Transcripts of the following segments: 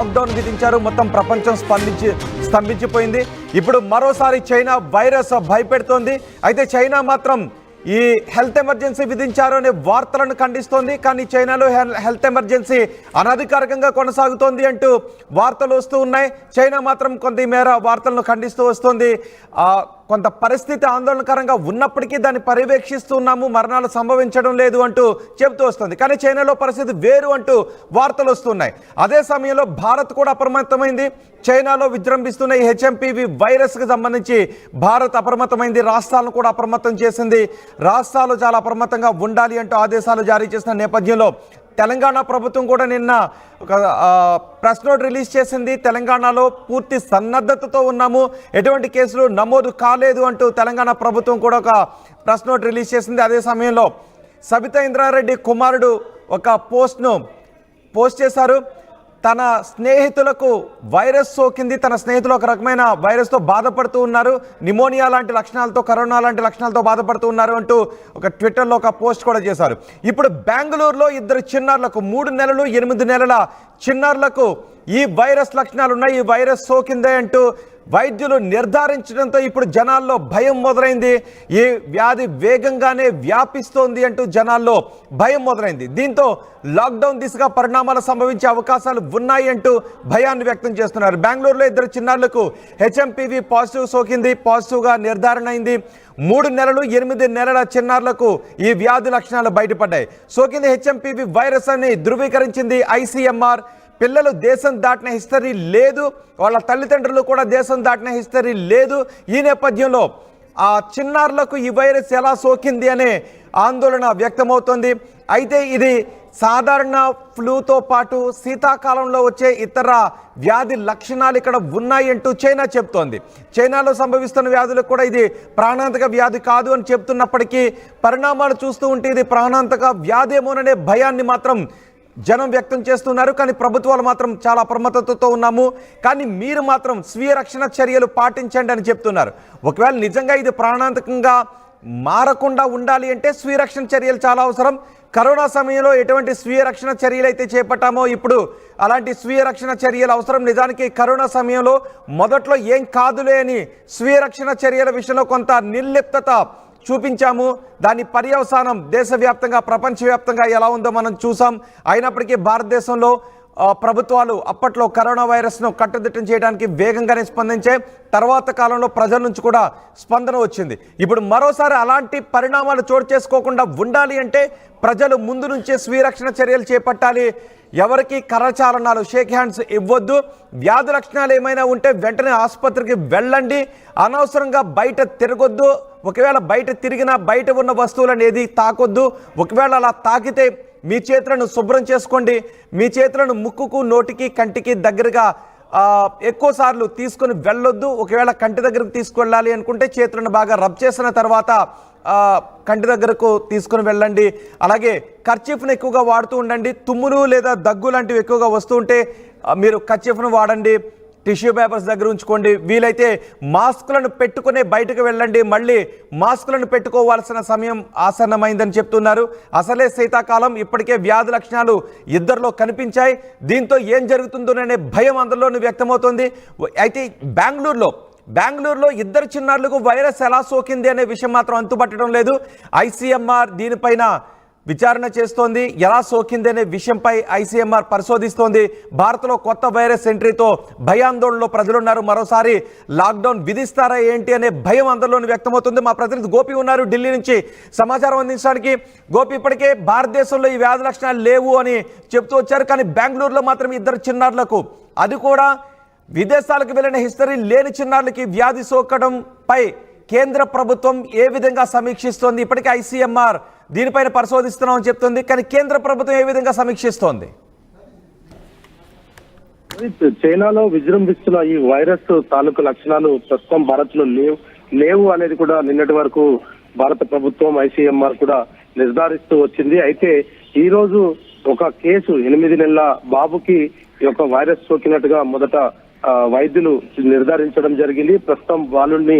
Lockdown విధించారు. మొత్తం ప్రపంచం స్తంభించిపోయింది. ఇప్పుడు మరోసారి చైనా వైరస్ భయపెడుతోంది. అయితే చైనా మాత్రం ఈ హెల్త్ ఎమర్జెన్సీ విధించారు అనే వార్తలను ఖండిస్తోంది. కానీ చైనాలో హెల్త్ ఎమర్జెన్సీ అనధికారికంగా కొనసాగుతోంది అంటూ వార్తలు వస్తూ ఉన్నాయి. చైనా మాత్రం కొంతమేర వార్తలను ఖండిస్తూ వస్తోంది. కొంత పరిస్థితి ఆందోళనకరంగా ఉన్నప్పటికీ దాన్ని పర్యవేక్షిస్తున్నాము, మరణాలు సంభవించడం లేదు అంటూ చెబుతూ వస్తుంది. కానీ చైనాలో పరిస్థితి వేరు అంటూ వార్తలు వస్తున్నాయి. అదే సమయంలో భారత్ కూడా అప్రమత్తమైంది. చైనాలో విజృంభిస్తున్న ఈ హెచ్ఎంపీవీ వైరస్కి సంబంధించి భారత్ అప్రమత్తమైంది. రాష్ట్రాలను కూడా అప్రమత్తం చేసింది. రాష్ట్రాలు చాలా అప్రమత్తంగా ఉండాలి అంటూ ఆదేశాలు జారీ చేసిన నేపథ్యంలో తెలంగాణ ప్రభుత్వం కూడా నిన్న ఒక ప్రెస్ నోట్ రిలీజ్ చేసింది. తెలంగాణలో పూర్తి సన్నద్ధతతో ఉన్నాము, ఎటువంటి కేసులు నమోదు కాలేదు అంటూ తెలంగాణ ప్రభుత్వం కూడా ఒక ప్రెస్ నోట్ రిలీజ్ చేసింది. అదే సమయంలో సబితా ఇంద్రారెడ్డి కుమారుడు ఒక పోస్ట్ చేశారు. తన స్నేహితులకు వైరస్ సోకింది, తన స్నేహితులు ఒక రకమైన వైరస్తో బాధపడుతూ ఉన్నారు, నిమోనియా లాంటి లక్షణాలతో, కరోనా లాంటి లక్షణాలతో బాధపడుతూ ఉన్నారు అంటూ ఒక ట్విట్టర్లో ఒక పోస్ట్ కూడా చేశారు. ఇప్పుడు బెంగళూరులో 2 చిన్నారులకు 3 నెలలు 8 నెలల చిన్నారులకు ఈ వైరస్ లక్షణాలు ఉన్నాయి, ఈ వైరస్ సోకిందే అంటూ వైద్యులు నిర్ధారించడంతో ఇప్పుడు జనాల్లో భయం మొదలైంది. ఈ వ్యాధి వేగంగానే వ్యాపిస్తోంది అంటూ జనాల్లో భయం మొదలైంది. దీంతో లాక్డౌన్ దిశగా పరిణామాలు సంభవించే అవకాశాలు ఉన్నాయి అంటూ భయాన్ని వ్యక్తం చేస్తున్నారు. బెంగళూరులో 2 చిన్నారులకు హెచ్ఎంపీవీ పాజిటివ్ సోకింది, పాజిటివ్గా నిర్ధారణ అయింది. 3 నెలలు 8 నెలల చిన్నారులకు ఈ వ్యాధి లక్షణాలు బయటపడ్డాయి. సోకింది హెచ్ఎంపీవీ వైరస్ అని ధృవీకరించింది ఐసీఎంఆర్. పిల్లలు దేశం దాటిన హిస్టరీ లేదు, వాళ్ళ తల్లిదండ్రులు కూడా దేశం దాటిన హిస్టరీ లేదు. ఈ నేపథ్యంలో ఆ చిన్నారులకు ఈ వైరస్ ఎలా సోకింది అనే ఆందోళన వ్యక్తమవుతోంది. అయితే ఇది సాధారణ ఫ్లూతో పాటు శీతాకాలంలో వచ్చే ఇతర వ్యాధి లక్షణాలు ఇక్కడ ఉన్నాయి అంటూ చైనా చెప్తోంది. చైనాలో సంభవిస్తున్న వ్యాధులకు కూడా ఇది ప్రాణాంతక వ్యాధి కాదు అని చెప్తున్నప్పటికీ పరిణామాలు చూస్తూ ఉంటే ఇది ప్రాణాంతక వ్యాధి ఏమోననే భయాన్ని మాత్రం జనం వ్యక్తం చేస్తున్నారు. కానీ ప్రభుత్వాలు మాత్రం చాలా అప్రమత్తతతో ఉన్నాము, కానీ మీరు మాత్రం స్వీయ రక్షణ చర్యలు పాటించండి అని చెప్తున్నారు. ఒకవేళ నిజంగా ఇది ప్రాణాంతకంగా మారకుండా ఉండాలి అంటే స్వీయ రక్షణ చర్యలు చాలా అవసరం. కరోనా సమయంలో ఎటువంటి స్వీయ రక్షణ చర్యలు అయితే చేపట్టామో ఇప్పుడు అలాంటి స్వీయ రక్షణ చర్యలు అవసరం. నిజానికి కరోనా సమయంలో మొదట్లో ఏం కాదులే అని స్వీయ రక్షణ చర్యల విషయంలో కొంత నిర్లిప్తత చూపించాము. దాని పర్యవసానం దేశవ్యాప్తంగా ప్రపంచవ్యాప్తంగా ఎలా ఉందో మనం చూసాం. అయినప్పటికీ భారతదేశంలో ప్రభుత్వాలు అప్పట్లో కరోనా వైరస్ను కట్టుదిట్టం చేయడానికి వేగంగానే స్పందించాయి. తర్వాత కాలంలో ప్రజల నుంచి కూడా స్పందన వచ్చింది. ఇప్పుడు మరోసారి అలాంటి పరిణామాలు చోటు చేసుకోకుండా ఉండాలి అంటే ప్రజలు ముందు నుంచే స్వీయ రక్షణ చర్యలు చేపట్టాలి. ఎవరికి కరచాలనాలు, షేక్ హ్యాండ్స్ ఇవ్వద్దు. వ్యాధి లక్షణాలు ఏమైనా ఉంటే వెంటనే ఆసుపత్రికి వెళ్ళండి. అనవసరంగా బయట తిరగొద్దు. ఒకవేళ బయట తిరిగినా బయట ఉన్న వస్తువులను ఏది తాకొద్దు. ఒకవేళ అలా తాకితే మీ చేతులను శుభ్రం చేసుకోండి. మీ చేతులను ముక్కుకు, నోటికి, కంటికి దగ్గరగా ఎక్కువ సార్లు తీసుకొని వెళ్ళొద్దు. ఒకవేళ కంటి దగ్గరకు తీసుకువెళ్ళాలి అనుకుంటే చేతులను బాగా రబ్ చేసిన తర్వాత కంటి దగ్గరకు తీసుకుని వెళ్ళండి. అలాగే కర్చీఫ్ను ఎక్కువగా వాడుతూ ఉండండి. తుమ్ములు లేదా దగ్గు లాంటివి ఎక్కువగా వస్తూ ఉంటే మీరు కర్చీఫ్ను వాడండి. టిష్యూ పేపర్స్ దగ్గర ఉంచుకోండి. వీలైతే మాస్కులను పెట్టుకునే బయటకు వెళ్ళండి. మళ్ళీ మాస్కులను పెట్టుకోవాల్సిన సమయం ఆసన్నమైందని చెప్తున్నారు. అసలే శీతాకాలం, ఇప్పటికే వ్యాధి లక్షణాలు ఇద్దరిలో కనిపించాయి. దీంతో ఏం జరుగుతుందోననే భయం అందరిలోనూ వ్యక్తమవుతోంది. అయితే బెంగళూరులో 2 చిన్నారులకు వైరస్ ఎలా సోకింది అనే విషయం మాత్రం అంతుపట్టడం లేదు. ఐసీఎంఆర్ దీనిపైన విచారణ చేస్తోంది. ఎలా సోకింది అనే విషయంపై ఐసీఎంఆర్ పరిశోధిస్తోంది. భారత్లో కొత్త వైరస్ ఎంట్రీతో భయాందోళనలో ప్రజలున్నారు. మరోసారి లాక్డౌన్ విధిస్తారా ఏంటి అనే భయం అందరిలోనూ వ్యక్తమవుతుంది. మా ప్రతినిధి గోపి ఉన్నారు ఢిల్లీ నుంచి సమాచారం అందించడానికి. గోపి, ఇప్పటికే భారతదేశంలో ఈ వ్యాధి లక్షణాలు లేవు అని చెప్తూ వచ్చారు, కానీ బెంగళూరులో మాత్రం 2 చిన్నారులకు, అది కూడా విదేశాలకు వెళ్ళిన హిస్టరీ లేని చిన్నారులకి వ్యాధి సోకడంపై కేంద్ర ప్రభుత్వం ఏ విధంగా సమీక్షిస్తోంది? ఇప్పటికే ఐసీఎంఆర్ దీనిపైన పరిశోధిస్తున్నామని చెప్తుంది, కానీ కేంద్ర ప్రభుత్వం ఏ విధంగా సమీక్షిస్తోంది? చైనాలో విజృంభిస్తున్న ఈ వైరస్ తాలూకు లక్షణాలు ప్రస్తుతం భారత్ లో లేవు అనేది కూడా నిన్నటి వరకు భారత ప్రభుత్వం ఐసీఎంఆర్ కూడా నిర్ధారిస్తూ వచ్చింది. అయితే ఈ రోజు ఒక కేసు 8 నెలల బాబుకి ఈ యొక్క వైరస్ సోకినట్టుగా మొదట వైద్యులు నిర్ధారించడం జరిగింది. ప్రస్తుతం వాళ్ళని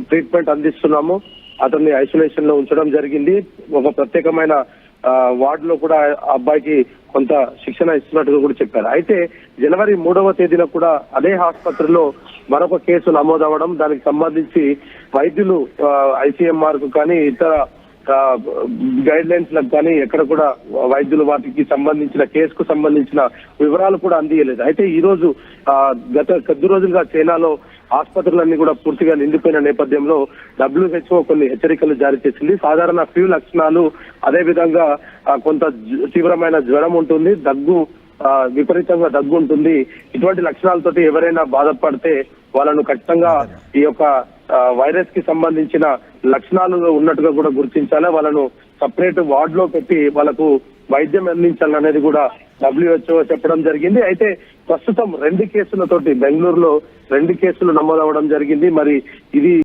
ట్రీట్మెంట్ అందిస్తున్నాము. అతన్ని ఐసోలేషన్ లో ఉంచడం జరిగింది. ఒక ప్రత్యేకమైన వార్డ్ లో కూడా ఆ అబ్బాయికి కొంత శిక్షణ ఇస్తున్నట్టుగా కూడా చెప్పారు. అయితే జనవరి 3వ తేదీన కూడా అదే ఆసుపత్రిలో మరొక కేసు నమోదవడం, దానికి సంబంధించి వైద్యులు ICMR కు కానీ ఇతర గైడ్ లైన్స్ లకు కానీ ఎక్కడ కూడా వైద్యులు వాటికి సంబంధించిన కేసుకు సంబంధించిన వివరాలు కూడా అందియలేదు. అయితే ఈ రోజు గత కొద్ది రోజులుగా చైనాలో ఆసుపత్రులన్నీ కూడా పూర్తిగా నిండిపోయిన నేపథ్యంలో WHO కొన్ని హెచ్చరికలు జారీ చేసింది. సాధారణ ఫ్లూ లక్షణాలు, అదే విధంగా కొంత తీవ్రమైన జ్వరం ఉంటుంది, దగ్గు, విపరీతంగా దగ్గు ఉంటుంది. ఇటువంటి లక్షణాలతోటి ఎవరైనా బాధపడితే వాళ్ళను ఖచ్చితంగా ఈ యొక్క వైరస్ కి సంబంధించిన లక్షణాలు ఉన్నట్టుగా కూడా గుర్తించాలి. వాళ్ళను సపరేట్ వార్డ్ లో పెట్టి వాళ్ళకు వైద్యం అందించాలనేది కూడా WHO చెప్పడం జరిగింది. అయితే ప్రస్తుతం 2 కేసులతోటి బెంగళూరులో 2 కేసులు నమోదవడం జరిగింది. మరి ఇది